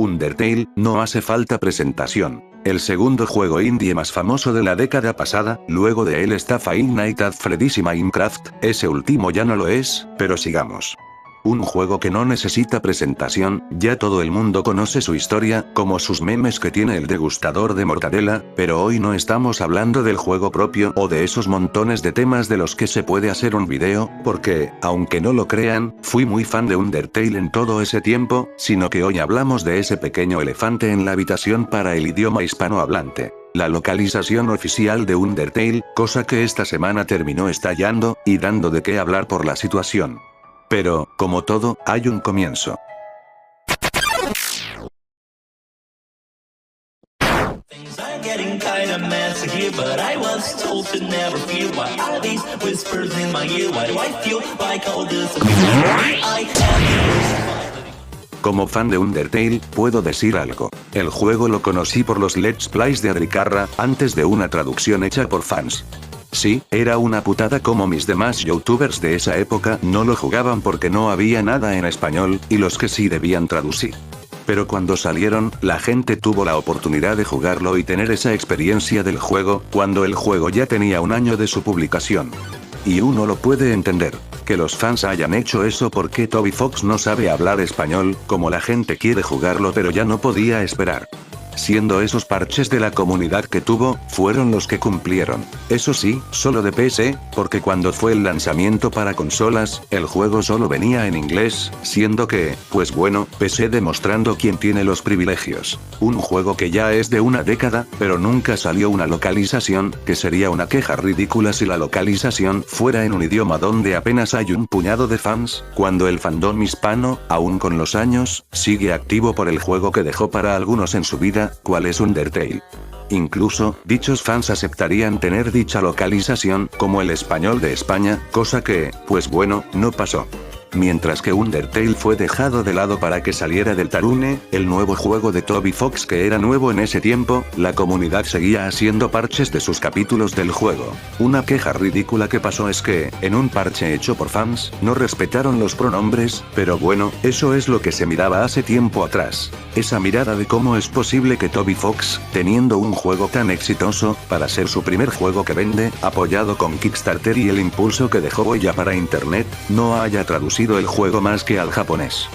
Undertale, no hace falta presentación. El segundo juego indie más famoso de la década pasada, luego de él está Five Nights at Freddy's y Minecraft, ese último ya no lo es, pero sigamos. Un juego que no necesita presentación, ya todo el mundo conoce su historia, como sus memes que tiene el degustador de mortadela, pero hoy no estamos hablando del juego propio o de esos montones de temas de los que se puede hacer un video, porque, aunque no lo crean, fui muy fan de Undertale en todo ese tiempo, sino que hoy hablamos de ese pequeño elefante en la habitación para el idioma hispanohablante. La localización oficial de Undertale, cosa que esta semana terminó estallando, y dando de qué hablar por la situación. Pero, como todo, hay un comienzo. Como fan de Undertale, puedo decir algo. El juego lo conocí por los Let's Plays de Adricarra, antes de una traducción hecha por fans. Sí, era una putada como mis demás youtubers de esa época no lo jugaban porque no había nada en español, y los que sí debían traducir. Pero cuando salieron, la gente tuvo la oportunidad de jugarlo y tener esa experiencia del juego, cuando el juego ya tenía un año de su publicación. Y uno lo puede entender. Que los fans hayan hecho eso porque Toby Fox no sabe hablar español, como la gente quiere jugarlo pero ya no podía esperar. Siendo esos parches de la comunidad que tuvo, fueron los que cumplieron. Eso sí, solo de PC, porque cuando fue el lanzamiento para consolas, el juego solo venía en inglés, siendo que, pues bueno, PC demostrando quién tiene los privilegios. Un juego que ya es de una década, pero nunca salió una localización, que sería una queja ridícula si la localización fuera en un idioma donde apenas hay un puñado de fans, cuando el fandom hispano, aún con los años, sigue activo por el juego que dejó para algunos en su vida, ¿cuál es Undertale? Incluso, dichos fans aceptarían tener dicha localización, como el español de España, cosa que, pues bueno, no pasó. Mientras que Undertale fue dejado de lado para que saliera del Tarune, el nuevo juego de Toby Fox que era nuevo en ese tiempo, la comunidad seguía haciendo parches de sus capítulos del juego. Una queja ridícula que pasó es que, en un parche hecho por fans, no respetaron los pronombres, pero bueno, eso es lo que se miraba hace tiempo atrás. Esa mirada de cómo es posible que Toby Fox, teniendo un juego tan exitoso, para ser su primer juego que vende, apoyado con Kickstarter y el impulso que dejó huella para internet, no haya traducido el juego más que al japonés.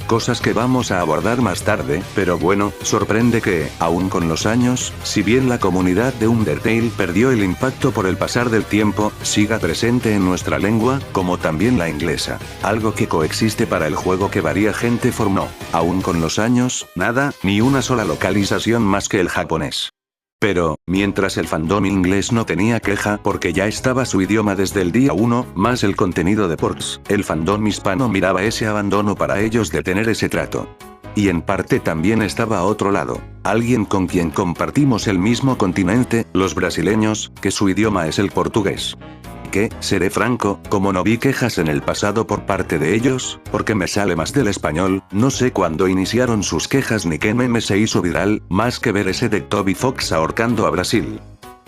Cosas que vamos a abordar más tarde, pero bueno, sorprende que, aún con los años, si bien la comunidad de Undertale perdió el impacto por el pasar del tiempo, siga presente en nuestra lengua, como también la inglesa. Algo que coexiste para el juego que varia gente formó. Aún con los años, nada, ni una sola localización más que el japonés. Pero, mientras el fandom inglés no tenía queja porque ya estaba su idioma desde el día 1, más el contenido de ports, el fandom hispano miraba ese abandono para ellos de tener ese trato. Y en parte también estaba a otro lado, alguien con quien compartimos el mismo continente, los brasileños, que su idioma es el portugués. Que, seré franco, como no vi quejas en el pasado por parte de ellos, porque me sale más del español, no sé cuándo iniciaron sus quejas ni qué meme se hizo viral, más que ver ese de Toby Fox ahorcando a Brasil.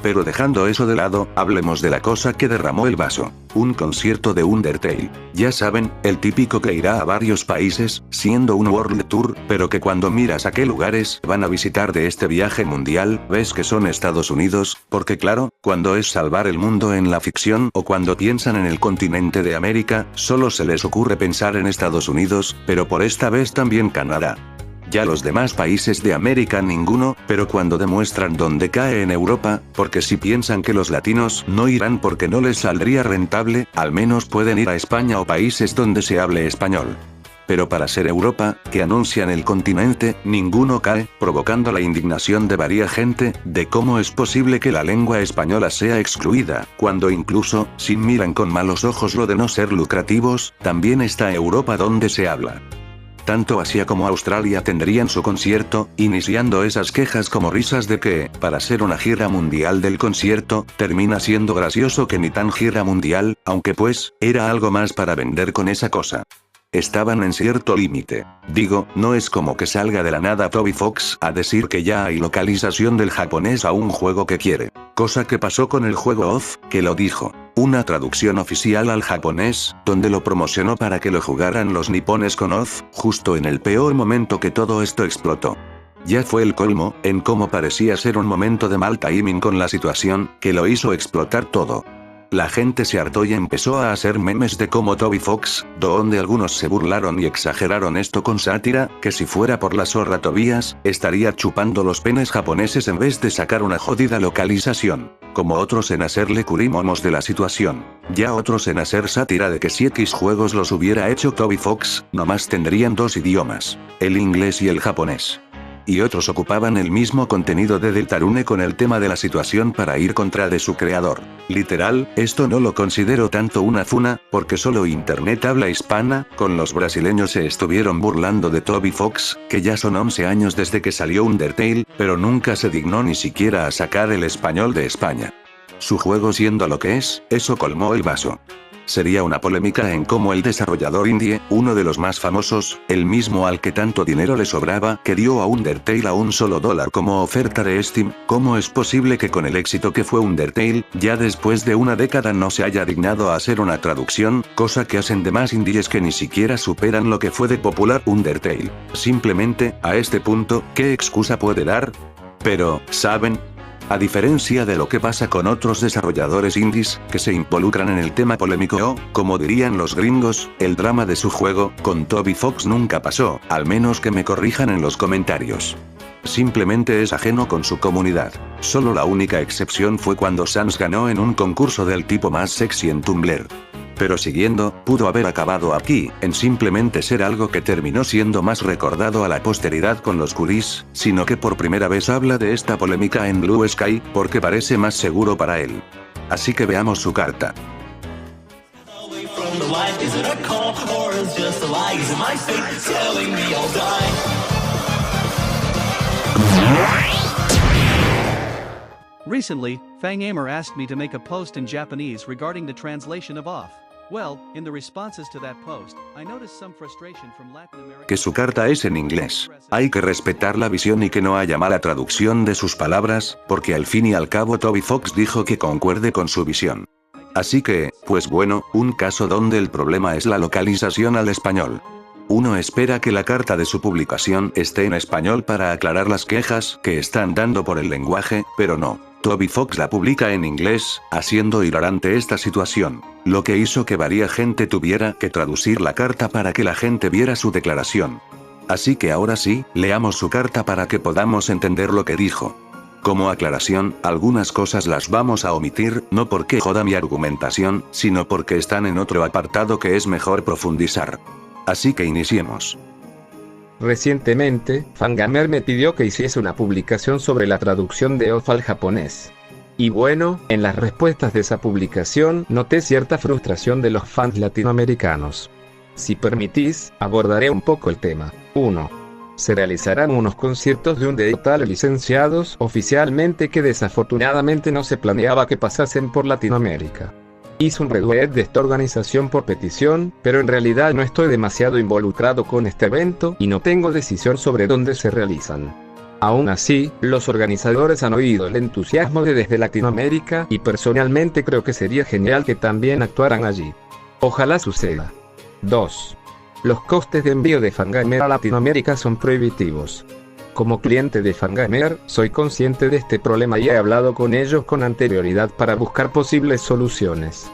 Pero dejando eso de lado, hablemos de la cosa que derramó el vaso. Un concierto de Undertale. Ya saben, el típico que irá a varios países, siendo un World Tour, pero que cuando miras a qué lugares van a visitar de este viaje mundial, ves que son Estados Unidos, porque claro, cuando es salvar el mundo en la ficción o cuando piensan en el continente de América, solo se les ocurre pensar en Estados Unidos, pero por esta vez también Canadá. Ya los demás países de América ninguno, pero cuando demuestran dónde cae en Europa, porque si piensan que los latinos no irán porque no les saldría rentable, al menos pueden ir a España o países donde se hable español. Pero para ser Europa, que anuncian el continente, ninguno cae, provocando la indignación de varia gente, de cómo es posible que la lengua española sea excluida, cuando incluso, si miran con malos ojos lo de no ser lucrativos, también está Europa donde se habla. Tanto Asia como Australia tendrían su concierto, iniciando esas quejas como risas de que, para ser una gira mundial del concierto, termina siendo gracioso que ni tan gira mundial, aunque pues, era algo más para vender con esa cosa. estaban en cierto límite. Digo, no es como que salga de la nada Toby Fox a decir que ya hay localización del japonés a un juego que quiere. Cosa que pasó con el juego Off, que lo dijo. Una traducción oficial al japonés, donde lo promocionó para que lo jugaran los nipones con Off, justo en el peor momento que todo esto explotó. Ya fue el colmo, en cómo parecía ser un momento de mal timing con la situación, que lo hizo explotar todo. La gente se hartó y empezó a hacer memes de como Toby Fox, donde algunos se burlaron y exageraron esto con sátira, que si fuera por la zorra Tobías, estaría chupando los penes japoneses en vez de sacar una jodida localización. Como otros en hacerle curimomos de la situación. Ya otros en hacer sátira de que si X juegos los hubiera hecho Toby Fox, nomás tendrían dos idiomas, el inglés y el japonés. Y otros ocupaban el mismo contenido de Deltarune con el tema de la situación para ir contra de su creador. Literal, esto no lo considero tanto una funa, porque solo internet habla hispana, con los brasileños se estuvieron burlando de Toby Fox, que ya son 11 años desde que salió Undertale, pero nunca se dignó ni siquiera a sacar el español de España. Su juego siendo lo que es, eso colmó el vaso. Sería una polémica en cómo el desarrollador indie, uno de los más famosos, el mismo al que tanto dinero le sobraba, que dio a Undertale a $1 como oferta de Steam, ¿cómo es posible que con el éxito que fue Undertale, ya después de una década no se haya dignado a hacer una traducción, cosa que hacen demás indies que ni siquiera superan lo que fue de popular Undertale? Simplemente, a este punto, ¿qué excusa puede dar? Pero, ¿saben? A diferencia de lo que pasa con otros desarrolladores indies, que se involucran en el tema polémico o, como dirían los gringos, el drama de su juego, con Toby Fox nunca pasó, al menos que me corrijan en los comentarios. Simplemente es ajeno con su comunidad. Solo la única excepción fue cuando Sans ganó en un concurso del tipo más sexy en Tumblr. Pero siguiendo, pudo haber acabado aquí, en simplemente ser algo que terminó siendo más recordado a la posteridad con los curis, sino que por primera vez habla de esta polémica en Blue Sky, porque parece más seguro para él. Así que veamos su carta. Recently, Fangamer asked me to make a post in Japanese regarding the translation of Off. Well, in the responses to that post, I noticed some frustration from Latin America. Que su carta es en inglés. Hay que respetar la visión y que no haya mala traducción de sus palabras, porque al fin y al cabo Toby Fox dijo que concuerde con su visión. Así que, pues bueno, un caso donde el problema es la localización al español. Uno espera que la carta de su publicación esté en español para aclarar las quejas que están dando por el lenguaje, pero no. Toby Fox la publica en inglés, haciendo hilarante esta situación, lo que hizo que varias gente tuviera que traducir la carta para que la gente viera su declaración. Así que ahora sí, leamos su carta para que podamos entender lo que dijo. Como aclaración, algunas cosas las vamos a omitir, no porque joda mi argumentación, sino porque están en otro apartado que es mejor profundizar. Así que iniciemos. Recientemente, Fangamer me pidió que hiciese una publicación sobre la traducción de Off al japonés. Y bueno, en las respuestas de esa publicación noté cierta frustración de los fans latinoamericanos. Si permitís, abordaré un poco el tema. 1. Se realizarán unos conciertos de Undertale licenciados oficialmente que desafortunadamente no se planeaba que pasasen por Latinoamérica. Hice un reduet de esta organización por petición, pero en realidad no estoy demasiado involucrado con este evento y no tengo decisión sobre dónde se realizan. Aún así, los organizadores han oído el entusiasmo desde Latinoamérica y personalmente creo que sería genial que también actuaran allí. Ojalá suceda. 2. Los costes de envío de Fangamer a Latinoamérica son prohibitivos. Como cliente de Fangamer, soy consciente de este problema y he hablado con ellos con anterioridad para buscar posibles soluciones.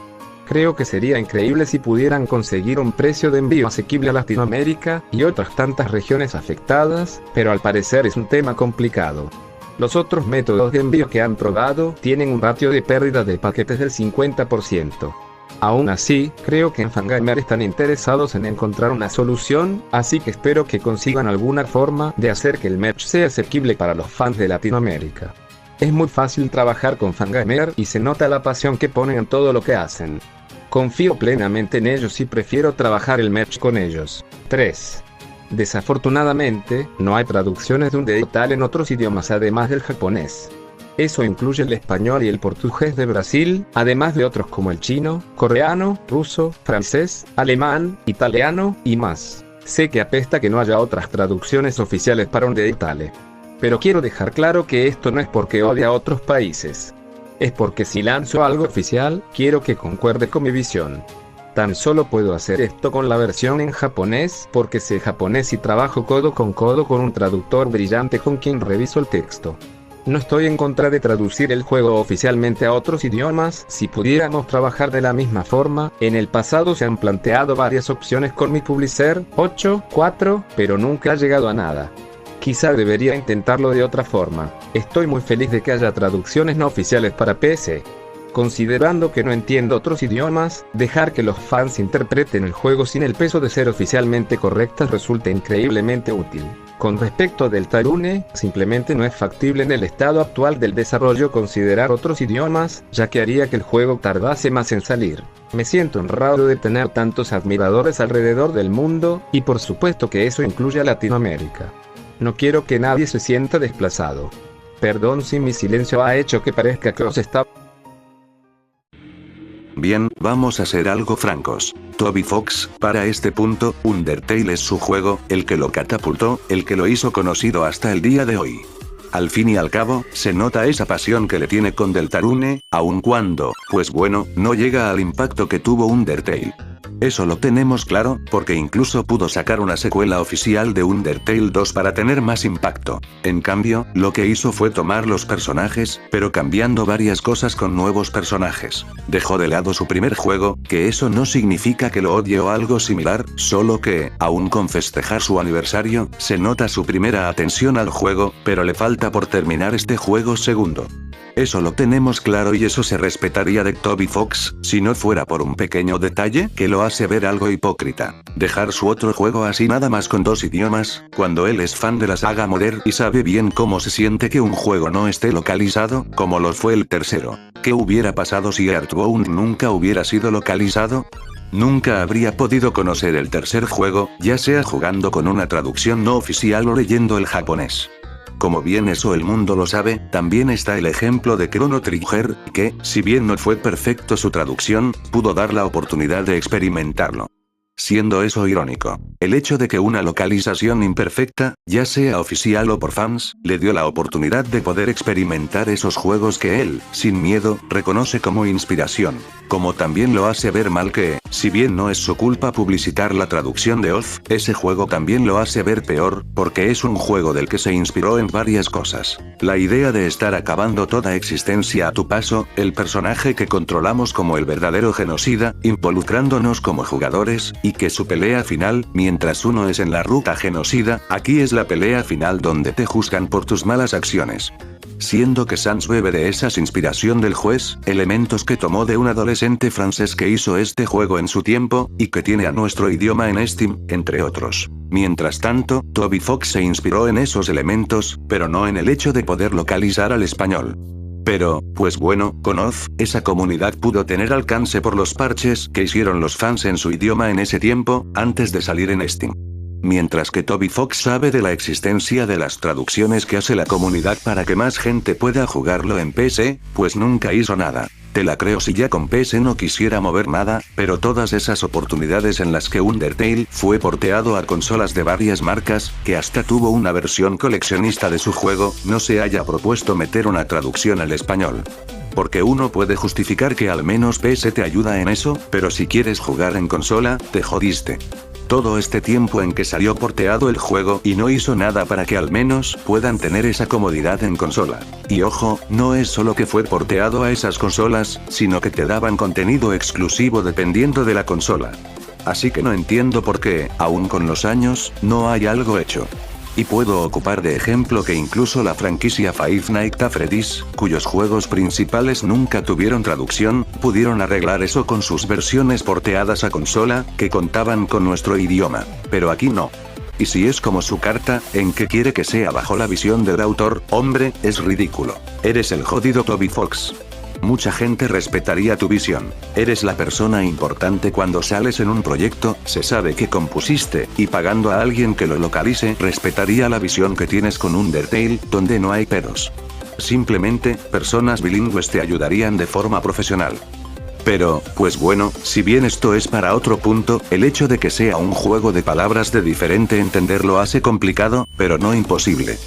Creo que sería increíble si pudieran conseguir un precio de envío asequible a Latinoamérica y otras tantas regiones afectadas, pero al parecer es un tema complicado. Los otros métodos de envío que han probado tienen un ratio de pérdida de paquetes del 50%. Aún así, creo que en Fangamer están interesados en encontrar una solución, así que espero que consigan alguna forma de hacer que el merch sea asequible para los fans de Latinoamérica. Es muy fácil trabajar con Fangamer y se nota la pasión que ponen en todo lo que hacen. Confío plenamente en ellos y prefiero trabajar el merch con ellos. 3. Desafortunadamente, no hay traducciones de Undertale en otros idiomas además del japonés. Eso incluye el español y el portugués de Brasil, además de otros como el chino, coreano, ruso, francés, alemán, italiano, y más. Sé que apesta que no haya otras traducciones oficiales para Undertale. Pero quiero dejar claro que esto no es porque odie a otros países. Es porque si lanzo algo oficial, quiero que concuerde con mi visión. Tan solo puedo hacer esto con la versión en japonés, porque sé japonés y trabajo codo con un traductor brillante con quien reviso el texto. No estoy en contra de traducir el juego oficialmente a otros idiomas, si pudiéramos trabajar de la misma forma. En el pasado se han planteado varias opciones con mi Publisher 8.4, pero nunca ha llegado a nada. Quizá debería intentarlo de otra forma. Estoy muy feliz de que haya traducciones no oficiales para PC. Considerando que no entiendo otros idiomas, dejar que los fans interpreten el juego sin el peso de ser oficialmente correctas resulta increíblemente útil. Con respecto a Deltarune, simplemente no es factible en el estado actual del desarrollo considerar otros idiomas, ya que haría que el juego tardase más en salir. Me siento honrado de tener tantos admiradores alrededor del mundo, y por supuesto que eso incluye a Latinoamérica. No quiero que nadie se sienta desplazado. Perdón si mi silencio ha hecho que parezca que os está... Bien, vamos a ser algo francos. Toby Fox, para este punto, Undertale es su juego, el que lo catapultó, el que lo hizo conocido hasta el día de hoy. Al fin y al cabo, se nota esa pasión que le tiene con Deltarune, aun cuando, pues bueno, no llega al impacto que tuvo Undertale. Eso lo tenemos claro, porque incluso pudo sacar una secuela oficial de Undertale 2 para tener más impacto. En cambio, lo que hizo fue tomar los personajes, pero cambiando varias cosas con nuevos personajes. Dejó de lado su primer juego, que eso no significa que lo odie o algo similar, solo que, aún con festejar su aniversario, se nota su primera atención al juego, pero le falta por terminar este juego segundo. Eso lo tenemos claro y eso se respetaría de Toby Fox, si no fuera por un pequeño detalle que lo hace ver algo hipócrita. Dejar su otro juego así nada más con 2 idiomas, cuando él es fan de la saga Modern y sabe bien cómo se siente que un juego no esté localizado, como lo fue el tercero. ¿Qué hubiera pasado si Earthbound nunca hubiera sido localizado? Nunca habría podido conocer el tercer juego, ya sea jugando con una traducción no oficial o leyendo el japonés. Como bien eso el mundo lo sabe, también está el ejemplo de Chrono Trigger, que, si bien no fue perfecto su traducción, pudo dar la oportunidad de experimentarlo. Siendo eso irónico, el hecho de que una localización imperfecta, ya sea oficial o por fans, le dio la oportunidad de poder experimentar esos juegos que él, sin miedo, reconoce como inspiración. Como también lo hace ver mal que, si bien no es su culpa publicitar la traducción de Oz, ese juego también lo hace ver peor, porque es un juego del que se inspiró en varias cosas. La idea de estar acabando toda existencia a tu paso, el personaje que controlamos como el verdadero genocida, involucrándonos como jugadores, y que su pelea final, mientras uno es en la ruta genocida, aquí es la pelea final donde te juzgan por tus malas acciones. Siendo que Sans bebe de esa inspiración del juez, elementos que tomó de un adolescente francés que hizo este juego en su tiempo, y que tiene a nuestro idioma en Steam, entre otros. Mientras tanto, Toby Fox se inspiró en esos elementos, pero no en el hecho de poder localizar al español. Pero, pues bueno, con Oz, esa comunidad pudo tener alcance por los parches que hicieron los fans en su idioma en ese tiempo, antes de salir en Steam. Mientras que Toby Fox sabe de la existencia de las traducciones que hace la comunidad para que más gente pueda jugarlo en PC, pues nunca hizo nada. Te la creo si ya con PC no quisiera mover nada, pero todas esas oportunidades en las que Undertale fue porteado a consolas de varias marcas, que hasta tuvo una versión coleccionista de su juego, no se haya propuesto meter una traducción al español. Porque uno puede justificar que al menos PC te ayuda en eso, pero si quieres jugar en consola, te jodiste. Todo este tiempo en que salió porteado el juego y no hizo nada para que al menos puedan tener esa comodidad en consola. Y ojo, no es solo que fue porteado a esas consolas, sino que te daban contenido exclusivo dependiendo de la consola. Así que no entiendo por qué, aún con los años, no hay algo hecho. Y puedo ocupar de ejemplo que incluso la franquicia Five Nights at Freddy's, cuyos juegos principales nunca tuvieron traducción, pudieron arreglar eso con sus versiones porteadas a consola, que contaban con nuestro idioma. Pero aquí no. Y si es como su carta, en que quiere que sea bajo la visión del autor, hombre, es ridículo. Eres el jodido Toby Fox. Mucha gente respetaría tu visión. Eres la persona importante cuando sales en un proyecto, se sabe que compusiste, y pagando a alguien que lo localice respetaría la visión que tienes con Undertale, donde no hay peros. Simplemente, personas bilingües te ayudarían de forma profesional. Pero, pues bueno, si bien esto es para otro punto, el hecho de que sea un juego de palabras de diferente entender lo hace complicado, pero no imposible.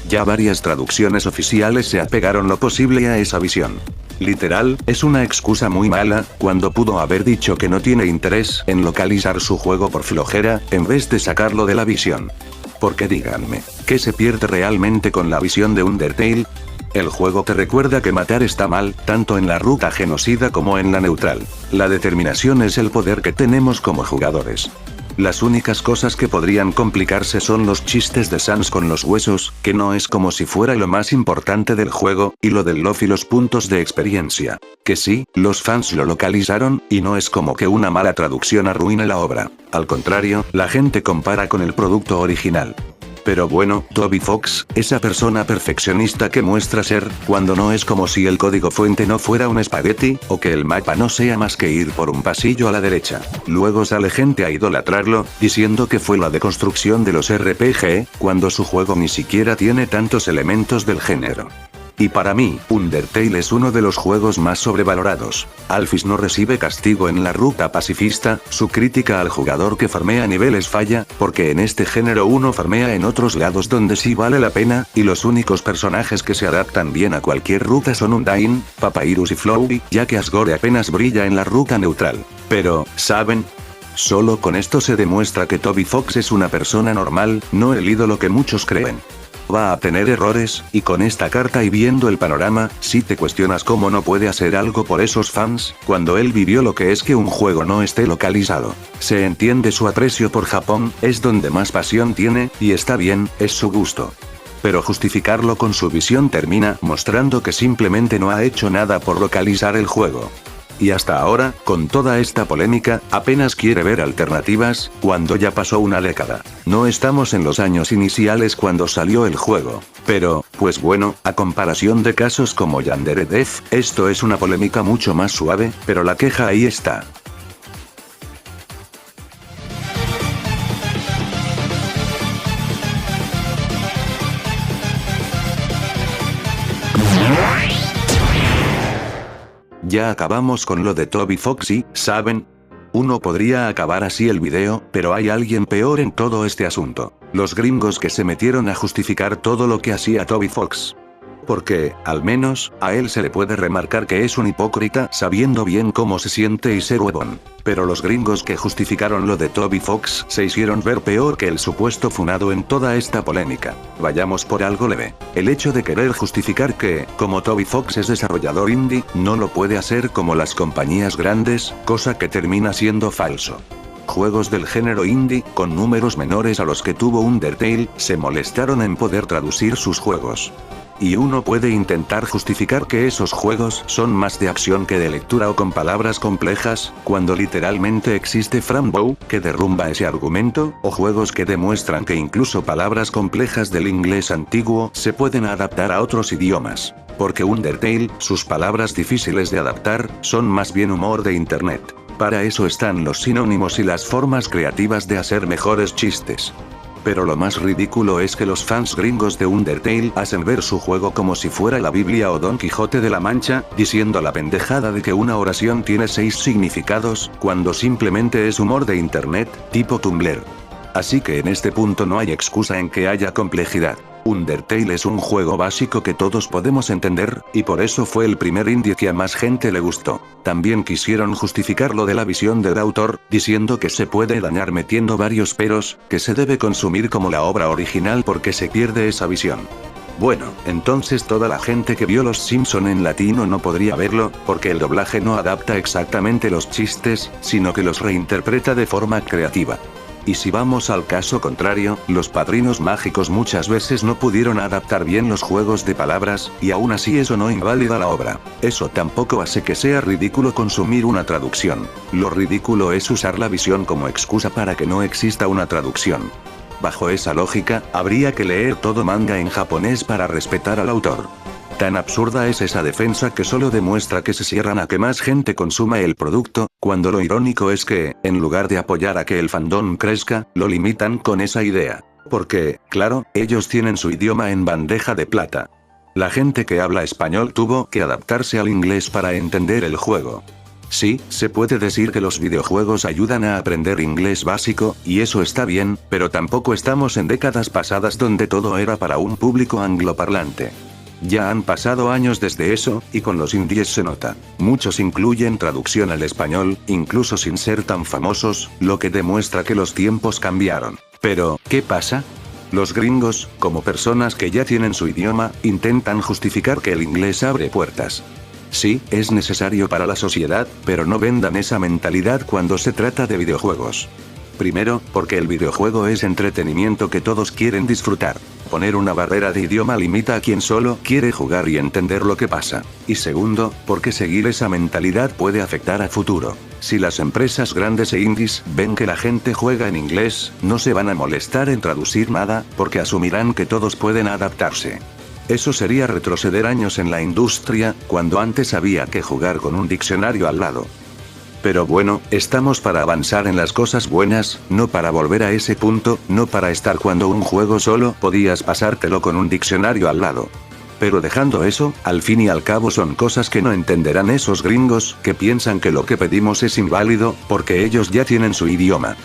Ya varias traducciones oficiales se apegaron lo posible a esa visión. Literal, es una excusa muy mala, cuando pudo haber dicho que no tiene interés en localizar su juego por flojera, en vez de sacarlo de la visión. Porque díganme, ¿qué se pierde realmente con la visión de Undertale? El juego te recuerda que matar está mal, tanto en la ruta genocida como en la neutral. La determinación es el poder que tenemos como jugadores. Las únicas cosas que podrían complicarse son los chistes de Sans con los huesos, que no es como si fuera lo más importante del juego, y lo del love y los puntos de experiencia. Que sí, los fans lo localizaron, y no es como que una mala traducción arruine la obra. Al contrario, la gente compara con el producto original. Pero bueno, Toby Fox, esa persona perfeccionista que muestra ser, cuando no es como si el código fuente no fuera un espagueti, o que el mapa no sea más que ir por un pasillo a la derecha. Luego sale gente a idolatrarlo, diciendo que fue la deconstrucción de los RPG, cuando su juego ni siquiera tiene tantos elementos del género. Y para mí, Undertale es uno de los juegos más sobrevalorados. Alphys no recibe castigo en la ruta pacifista, su crítica al jugador que farmea niveles falla, porque en este género uno farmea en otros lados donde sí vale la pena, y los únicos personajes que se adaptan bien a cualquier ruta son Undyne, Papyrus y Flowey, ya que Asgore apenas brilla en la ruta neutral. Pero, ¿saben? Solo con esto se demuestra que Toby Fox es una persona normal, no el ídolo que muchos creen. Va a tener errores, y con esta carta y viendo el panorama, si te cuestionas cómo no puede hacer algo por esos fans, cuando él vivió lo que es que un juego no esté localizado. Se entiende su aprecio por Japón, es donde más pasión tiene, y está bien, es su gusto. Pero justificarlo con su visión termina mostrando que simplemente no ha hecho nada por localizar el juego. Y hasta ahora, con toda esta polémica, apenas quiere ver alternativas, cuando ya pasó una década. No estamos en los años iniciales cuando salió el juego. Pero, pues bueno, a comparación de casos como Yandere Death, esto es una polémica mucho más suave, pero la queja ahí está. Ya acabamos con lo de Toby Fox y, ¿saben? Uno podría acabar así el video, pero hay alguien peor en todo este asunto. Los gringos que se metieron a justificar todo lo que hacía Toby Fox. Porque, al menos, a él se le puede remarcar que es un hipócrita sabiendo bien cómo se siente y ser huevón. Pero los gringos que justificaron lo de Toby Fox se hicieron ver peor que el supuesto funado en toda esta polémica. Vayamos por algo leve. El hecho de querer justificar que, como Toby Fox es desarrollador indie, no lo puede hacer como las compañías grandes, cosa que termina siendo falso. Juegos del género indie, con números menores a los que tuvo Undertale, se molestaron en poder traducir sus juegos. Y uno puede intentar justificar que esos juegos son más de acción que de lectura o con palabras complejas, cuando literalmente existe Frambow, que derrumba ese argumento, o juegos que demuestran que incluso palabras complejas del inglés antiguo se pueden adaptar a otros idiomas. Porque Undertale, sus palabras difíciles de adaptar, son más bien humor de internet. Para eso están los sinónimos y las formas creativas de hacer mejores chistes. Pero lo más ridículo es que los fans gringos de Undertale hacen ver su juego como si fuera la Biblia o Don Quijote de la Mancha, diciendo la pendejada de que una oración tiene 6 significados, cuando simplemente es humor de internet, tipo Tumblr. Así que en este punto no hay excusa en que haya complejidad. Undertale es un juego básico que todos podemos entender, y por eso fue el primer indie que a más gente le gustó. También quisieron justificar lo de la visión del autor, diciendo que se puede dañar metiendo varios peros, que se debe consumir como la obra original porque se pierde esa visión. Bueno, entonces toda la gente que vio Los Simpson en latino no podría verlo, porque el doblaje no adapta exactamente los chistes, sino que los reinterpreta de forma creativa. Y si vamos al caso contrario, los Padrinos Mágicos muchas veces no pudieron adaptar bien los juegos de palabras, y aún así eso no invalida la obra. Eso tampoco hace que sea ridículo consumir una traducción. Lo ridículo es usar la visión como excusa para que no exista una traducción. Bajo esa lógica, habría que leer todo manga en japonés para respetar al autor. Tan absurda es esa defensa que solo demuestra que se cierran a que más gente consuma el producto, cuando lo irónico es que, en lugar de apoyar a que el fandom crezca, lo limitan con esa idea. Porque, claro, ellos tienen su idioma en bandeja de plata. La gente que habla español tuvo que adaptarse al inglés para entender el juego. Sí, se puede decir que los videojuegos ayudan a aprender inglés básico, y eso está bien, pero tampoco estamos en décadas pasadas donde todo era para un público angloparlante. Ya han pasado años desde eso, y con los indies se nota. Muchos incluyen traducción al español, incluso sin ser tan famosos, lo que demuestra que los tiempos cambiaron. Pero, ¿qué pasa? Los gringos, como personas que ya tienen su idioma, intentan justificar que el inglés abre puertas. Sí, es necesario para la sociedad, pero no vendan esa mentalidad cuando se trata de videojuegos. Primero, porque el videojuego es entretenimiento que todos quieren disfrutar. Poner una barrera de idioma limita a quien solo quiere jugar y entender lo que pasa. Y segundo, porque seguir esa mentalidad puede afectar a futuro. Si las empresas grandes e indies ven que la gente juega en inglés, no se van a molestar en traducir nada, porque asumirán que todos pueden adaptarse. Eso sería retroceder años en la industria, cuando antes había que jugar con un diccionario al lado. Pero bueno, estamos para avanzar en las cosas buenas, no para volver a ese punto, no para estar cuando un juego solo podías pasártelo con un diccionario al lado. Pero dejando eso, al fin y al cabo son cosas que no entenderán esos gringos, que piensan que lo que pedimos es inválido, porque ellos ya tienen su idioma.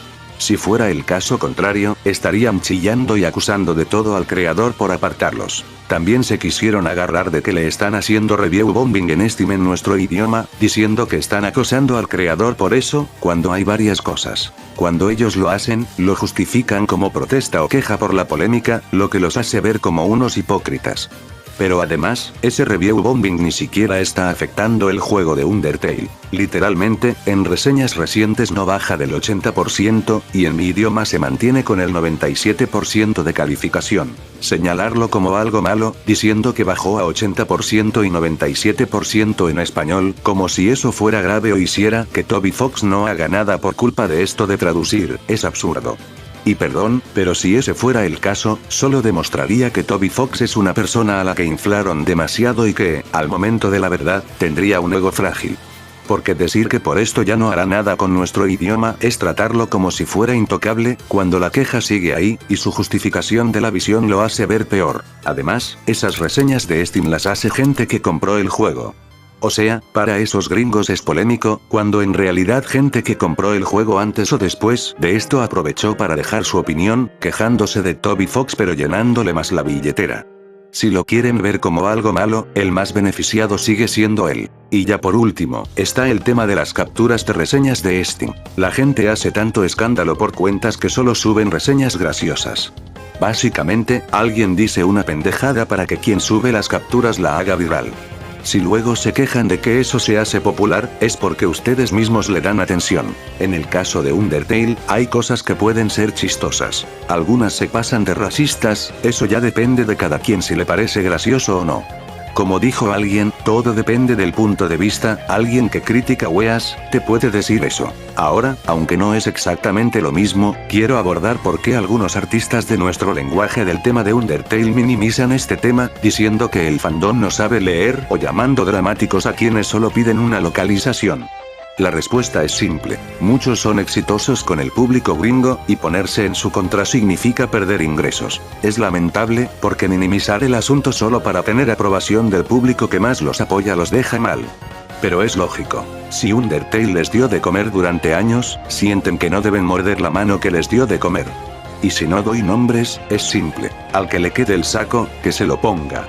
Si fuera el caso contrario, estarían chillando y acusando de todo al creador por apartarlos. También se quisieron agarrar de que le están haciendo review bombing en Steam en nuestro idioma, diciendo que están acosando al creador por eso, cuando hay varias cosas. Cuando ellos lo hacen, lo justifican como protesta o queja por la polémica, lo que los hace ver como unos hipócritas. Pero además, ese review bombing ni siquiera está afectando el juego de Undertale. Literalmente, en reseñas recientes no baja del 80%, y en mi idioma se mantiene con el 97% de calificación. Señalarlo como algo malo, diciendo que bajó a 80% y 97% en español, como si eso fuera grave o hiciera que Toby Fox no haga nada por culpa de esto de traducir, es absurdo. Y perdón, pero si ese fuera el caso, solo demostraría que Toby Fox es una persona a la que inflaron demasiado y que, al momento de la verdad, tendría un ego frágil. Porque decir que por esto ya no hará nada con nuestro idioma es tratarlo como si fuera intocable, cuando la queja sigue ahí, y su justificación de la visión lo hace ver peor. Además, esas reseñas de Steam las hace gente que compró el juego. O sea, para esos gringos es polémico, cuando en realidad gente que compró el juego antes o después de esto aprovechó para dejar su opinión, quejándose de Toby Fox pero llenándole más la billetera. Si lo quieren ver como algo malo, el más beneficiado sigue siendo él. Y ya por último, está el tema de las capturas de reseñas de Steam. La gente hace tanto escándalo por cuentas que solo suben reseñas graciosas. Básicamente, alguien dice una pendejada para que quien sube las capturas la haga viral. Si luego se quejan de que eso se hace popular, es porque ustedes mismos le dan atención. En el caso de Undertale, hay cosas que pueden ser chistosas. Algunas se pasan de racistas, eso ya depende de cada quien si le parece gracioso o no. Como dijo alguien, todo depende del punto de vista, alguien que critica weas, te puede decir eso. Ahora, aunque no es exactamente lo mismo, quiero abordar por qué algunos artistas de nuestro lenguaje del tema de Undertale minimizan este tema, diciendo que el fandom no sabe leer o llamando dramáticos a quienes solo piden una localización. La respuesta es simple. Muchos son exitosos con el público gringo, y ponerse en su contra significa perder ingresos. Es lamentable, porque minimizar el asunto solo para tener aprobación del público que más los apoya los deja mal. Pero es lógico. Si Undertale les dio de comer durante años, sienten que no deben morder la mano que les dio de comer. Y si no doy nombres, es simple. Al que le quede el saco, que se lo ponga.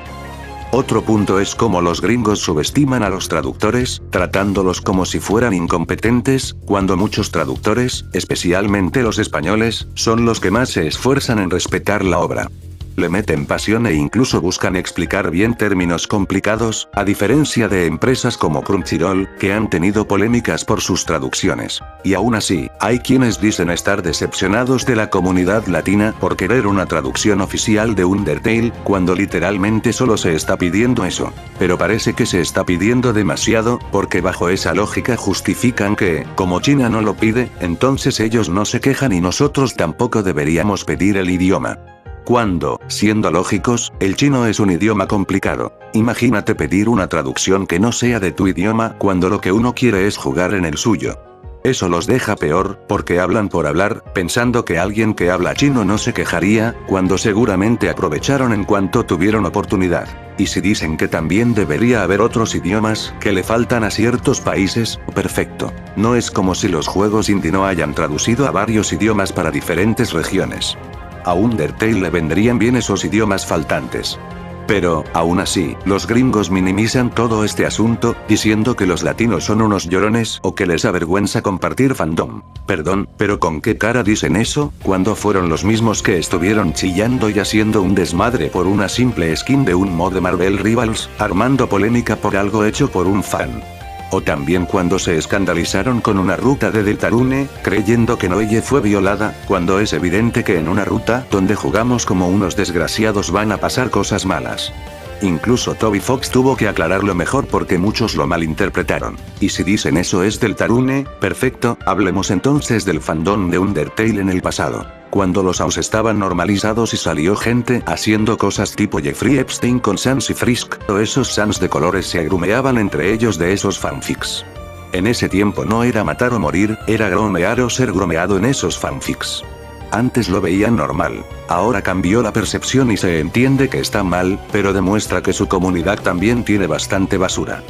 Otro punto es cómo los gringos subestiman a los traductores, tratándolos como si fueran incompetentes, cuando muchos traductores, especialmente los españoles, son los que más se esfuerzan en respetar la obra. Le meten pasión e incluso buscan explicar bien términos complicados, a diferencia de empresas como Crunchyroll, que han tenido polémicas por sus traducciones. Y aún así, hay quienes dicen estar decepcionados de la comunidad latina por querer una traducción oficial de Undertale, cuando literalmente solo se está pidiendo eso. Pero parece que se está pidiendo demasiado, porque bajo esa lógica justifican que, como China no lo pide, entonces ellos no se quejan y nosotros tampoco deberíamos pedir el idioma. Cuando, siendo lógicos, el chino es un idioma complicado. Imagínate pedir una traducción que no sea de tu idioma cuando lo que uno quiere es jugar en el suyo. Eso los deja peor, porque hablan por hablar, pensando que alguien que habla chino no se quejaría, cuando seguramente aprovecharon en cuanto tuvieron oportunidad. Y si dicen que también debería haber otros idiomas, que le faltan a ciertos países, perfecto. No es como si los juegos indie no hayan traducido a varios idiomas para diferentes regiones. A Undertale le vendrían bien esos idiomas faltantes. Pero, aún así, los gringos minimizan todo este asunto, diciendo que los latinos son unos llorones o que les avergüenza compartir fandom. Perdón, pero ¿con qué cara dicen eso, cuando fueron los mismos que estuvieron chillando y haciendo un desmadre por una simple skin de un mod de Marvel Rivals, armando polémica por algo hecho por un fan? O también cuando se escandalizaron con una ruta de Deltarune, creyendo que Noelle fue violada, cuando es evidente que en una ruta donde jugamos como unos desgraciados van a pasar cosas malas. Incluso Toby Fox tuvo que aclararlo mejor porque muchos lo malinterpretaron. Y si dicen eso es Deltarune, perfecto, hablemos entonces del fandom de Undertale en el pasado. Cuando los AUS estaban normalizados y salió gente haciendo cosas tipo Jeffrey Epstein con Sans y Frisk, o esos Sans de colores se agrumeaban entre ellos de esos fanfics. En ese tiempo no era matar o morir, era gromear o ser gromeado en esos fanfics. Antes lo veían normal. Ahora cambió la percepción y se entiende que está mal, pero demuestra que su comunidad también tiene bastante basura.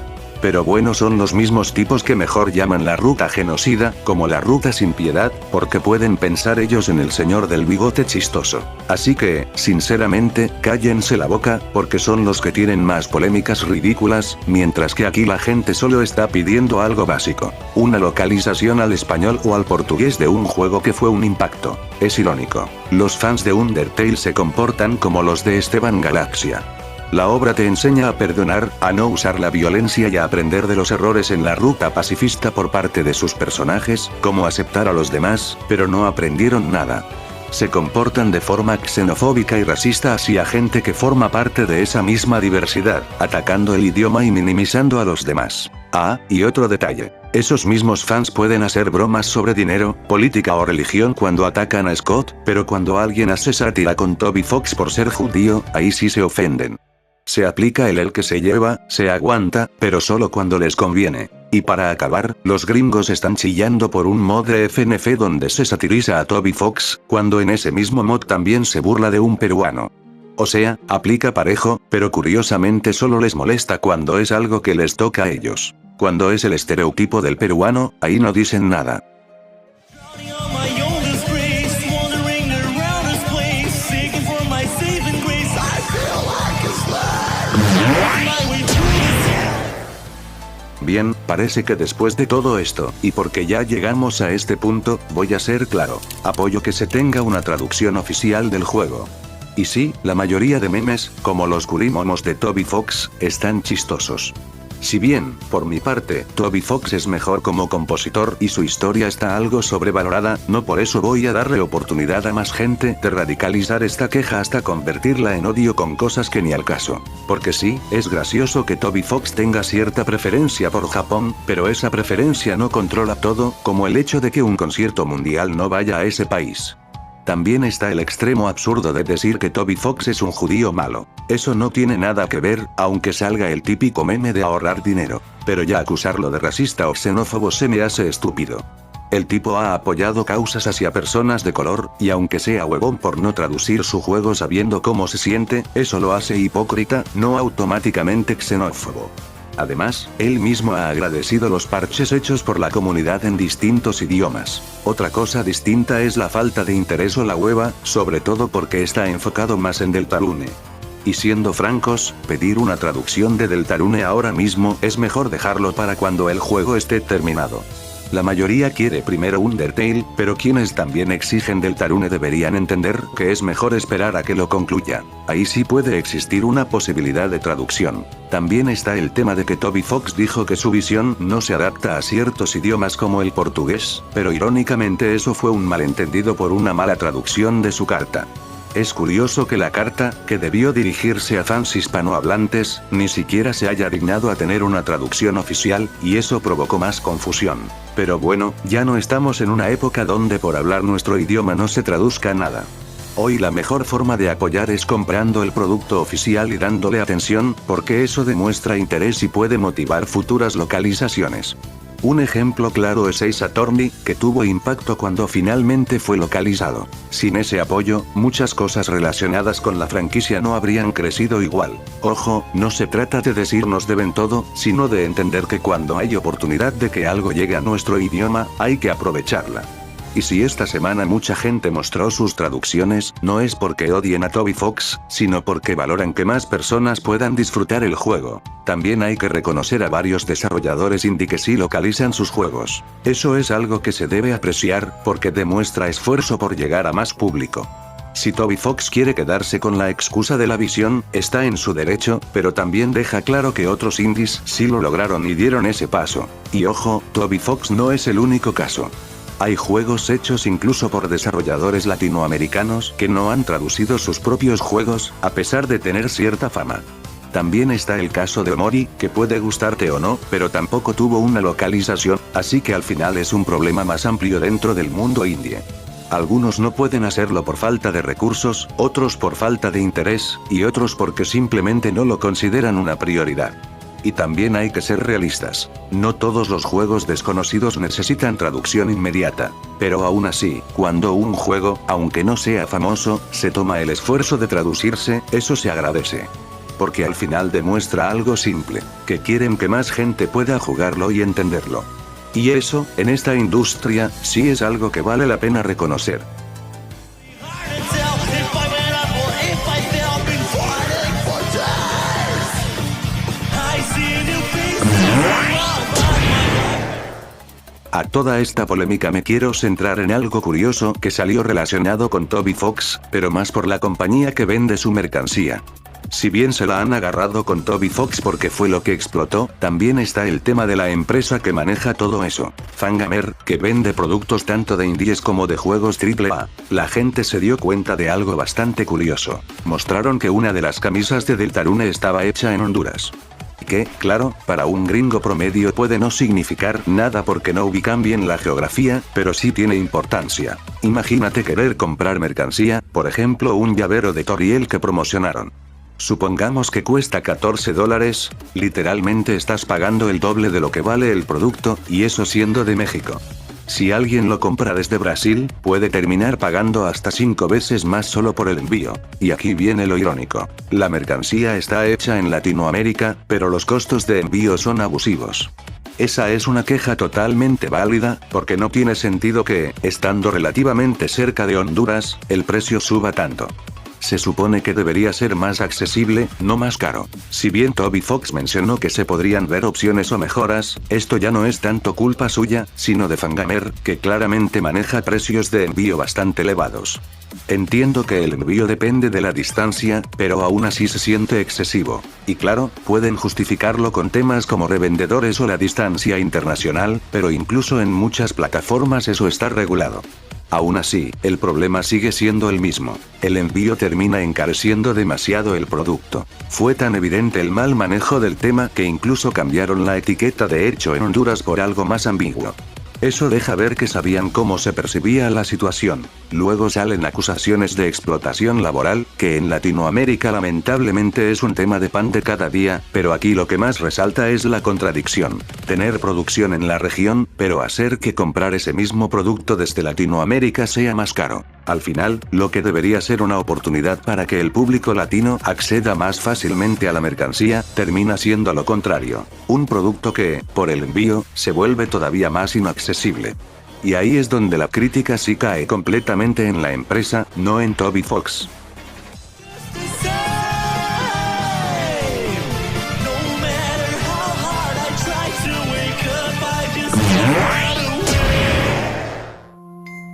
Pero bueno, son los mismos tipos que mejor llaman la ruta genocida, como la ruta sin piedad, porque pueden pensar ellos en el señor del bigote chistoso. Así que, sinceramente, cállense la boca, porque son los que tienen más polémicas ridículas, mientras que aquí la gente solo está pidiendo algo básico. Una localización al español o al portugués de un juego que fue un impacto. Es irónico. Los fans de Undertale se comportan como los de Esteban Galaxia. La obra te enseña a perdonar, a no usar la violencia y a aprender de los errores en la ruta pacifista por parte de sus personajes, como aceptar a los demás, pero no aprendieron nada. Se comportan de forma xenofóbica y racista hacia gente que forma parte de esa misma diversidad, atacando el idioma y minimizando a los demás. Ah, y otro detalle. Esos mismos fans pueden hacer bromas sobre dinero, política o religión cuando atacan a Scott, pero cuando alguien hace sátira con Toby Fox por ser judío, ahí sí se ofenden. Se aplica el que se lleva, se aguanta, pero solo cuando les conviene. Y para acabar, los gringos están chillando por un mod de FNF donde se satiriza a Toby Fox, cuando en ese mismo mod también se burla de un peruano. O sea, aplica parejo, pero curiosamente solo les molesta cuando es algo que les toca a ellos. Cuando es el estereotipo del peruano, ahí no dicen nada. Bien, parece que después de todo esto, y porque ya llegamos a este punto, voy a ser claro. Apoyo que se tenga una traducción oficial del juego. Y sí, la mayoría de memes, como los curimomos de Toby Fox, están chistosos. Si bien, por mi parte, Toby Fox es mejor como compositor y su historia está algo sobrevalorada, no por eso voy a darle oportunidad a más gente de radicalizar esta queja hasta convertirla en odio con cosas que ni al caso. Porque sí, es gracioso que Toby Fox tenga cierta preferencia por Japón, pero esa preferencia no controla todo, como el hecho de que un concierto mundial no vaya a ese país. También está el extremo absurdo de decir que Toby Fox es un judío malo. Eso no tiene nada que ver, aunque salga el típico meme de ahorrar dinero. Pero ya acusarlo de racista o xenófobo se me hace estúpido. El tipo ha apoyado causas hacia personas de color, y aunque sea huevón por no traducir su juego sabiendo cómo se siente, eso lo hace hipócrita, no automáticamente xenófobo. Además, él mismo ha agradecido los parches hechos por la comunidad en distintos idiomas. Otra cosa distinta es la falta de interés o la hueva, sobre todo porque está enfocado más en Deltarune. Y siendo francos, pedir una traducción de Deltarune ahora mismo es mejor dejarlo para cuando el juego esté terminado. La mayoría quiere primero Undertale, pero quienes también exigen Deltarune deberían entender que es mejor esperar a que lo concluya. Ahí sí puede existir una posibilidad de traducción. También está el tema de que Toby Fox dijo que su visión no se adapta a ciertos idiomas como el portugués, pero irónicamente eso fue un malentendido por una mala traducción de su carta. Es curioso que la carta, que debió dirigirse a fans hispanohablantes, ni siquiera se haya dignado a tener una traducción oficial, y eso provocó más confusión. Pero bueno, ya no estamos en una época donde por hablar nuestro idioma no se traduzca nada. Hoy la mejor forma de apoyar es comprando el producto oficial y dándole atención, porque eso demuestra interés y puede motivar futuras localizaciones. Un ejemplo claro es Ace Attorney, que tuvo impacto cuando finalmente fue localizado. Sin ese apoyo, muchas cosas relacionadas con la franquicia no habrían crecido igual. Ojo, no se trata de decir nos deben todo, sino de entender que cuando hay oportunidad de que algo llegue a nuestro idioma, hay que aprovecharla. Y si esta semana mucha gente mostró sus traducciones, no es porque odien a Toby Fox, sino porque valoran que más personas puedan disfrutar el juego. También hay que reconocer a varios desarrolladores indie que sí localizan sus juegos. Eso es algo que se debe apreciar, porque demuestra esfuerzo por llegar a más público. Si Toby Fox quiere quedarse con la excusa de la visión, está en su derecho, pero también deja claro que otros indies sí lo lograron y dieron ese paso. Y ojo, Toby Fox no es el único caso. Hay juegos hechos incluso por desarrolladores latinoamericanos que no han traducido sus propios juegos, a pesar de tener cierta fama. También está el caso de Omori, que puede gustarte o no, pero tampoco tuvo una localización, así que al final es un problema más amplio dentro del mundo indie. Algunos no pueden hacerlo por falta de recursos, otros por falta de interés, y otros porque simplemente no lo consideran una prioridad. Y también hay que ser realistas. No todos los juegos desconocidos necesitan traducción inmediata. Pero aún así, cuando un juego, aunque no sea famoso, se toma el esfuerzo de traducirse, eso se agradece. Porque al final demuestra algo simple, que quieren que más gente pueda jugarlo y entenderlo. Y eso, en esta industria, sí es algo que vale la pena reconocer. A toda esta polémica me quiero centrar en algo curioso que salió relacionado con Toby Fox, pero más por la compañía que vende su mercancía. Si bien se la han agarrado con Toby Fox porque fue lo que explotó, también está el tema de la empresa que maneja todo eso. Fangamer, que vende productos tanto de indies como de juegos AAA. La gente se dio cuenta de algo bastante curioso. Mostraron que una de las camisas de Deltarune estaba hecha en Honduras. Que, claro, para un gringo promedio puede no significar nada porque no ubican bien la geografía, pero sí tiene importancia. Imagínate querer comprar mercancía, por ejemplo un llavero de Toriel que promocionaron. Supongamos que cuesta $14, literalmente estás pagando el doble de lo que vale el producto, y eso siendo de México. Si alguien lo compra desde Brasil, puede terminar pagando hasta 5 veces más solo por el envío. Y aquí viene lo irónico. La mercancía está hecha en Latinoamérica, pero los costos de envío son abusivos. Esa es una queja totalmente válida, porque no tiene sentido que, estando relativamente cerca de Honduras, el precio suba tanto. Se supone que debería ser más accesible, no más caro. Si bien Toby Fox mencionó que se podrían ver opciones o mejoras, esto ya no es tanto culpa suya, sino de Fangamer, que claramente maneja precios de envío bastante elevados. Entiendo que el envío depende de la distancia, pero aún así se siente excesivo. Y claro, pueden justificarlo con temas como revendedores o la distancia internacional, pero incluso en muchas plataformas eso está regulado. Aún así, el problema sigue siendo el mismo. El envío termina encareciendo demasiado el producto. Fue tan evidente el mal manejo del tema que incluso cambiaron la etiqueta de hecho en Honduras por algo más ambiguo. Eso deja ver que sabían cómo se percibía la situación. Luego salen acusaciones de explotación laboral, que en Latinoamérica lamentablemente es un tema de pan de cada día, pero aquí lo que más resalta es la contradicción. Tener producción en la región, pero hacer que comprar ese mismo producto desde Latinoamérica sea más caro. Al final, lo que debería ser una oportunidad para que el público latino acceda más fácilmente a la mercancía, termina siendo lo contrario. Un producto que, por el envío, se vuelve todavía más inaccesible. Y ahí es donde la crítica sí cae completamente en la empresa, no en Toby Fox.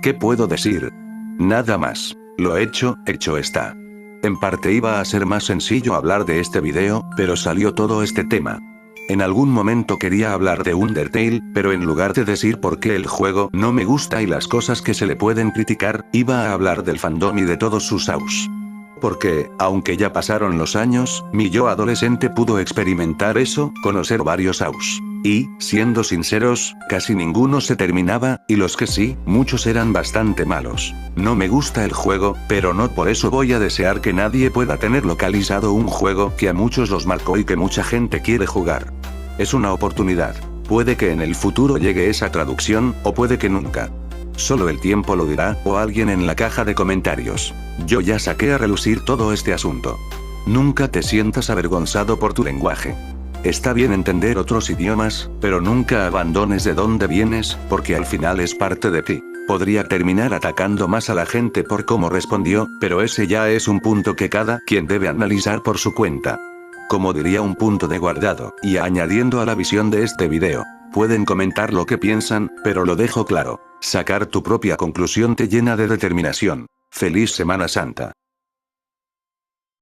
¿Qué puedo decir? Nada más. Lo hecho está. En parte iba a ser más sencillo hablar de este video, pero salió todo este tema. En algún momento quería hablar de Undertale, pero en lugar de decir por qué el juego no me gusta y las cosas que se le pueden criticar, iba a hablar del fandom y de todos sus AUs. Porque, aunque ya pasaron los años, mi yo adolescente pudo experimentar eso, conocer varios AUs. Y, siendo sinceros, casi ninguno se terminaba, y los que sí, muchos eran bastante malos. No me gusta el juego, pero no por eso voy a desear que nadie pueda tener localizado un juego que a muchos los marcó y que mucha gente quiere jugar. Es una oportunidad. Puede que en el futuro llegue esa traducción, o puede que nunca. Solo el tiempo lo dirá, o alguien en la caja de comentarios. Yo ya saqué a relucir todo este asunto. Nunca te sientas avergonzado por tu lenguaje. Está bien entender otros idiomas, pero nunca abandones de dónde vienes, porque al final es parte de ti. Podría terminar atacando más a la gente por cómo respondió, pero ese ya es un punto que cada quien debe analizar por su cuenta. Como diría un punto de guardado, y añadiendo a la visión de este video. Pueden comentar lo que piensan, pero lo dejo claro. Sacar tu propia conclusión te llena de determinación. ¡Feliz Semana Santa!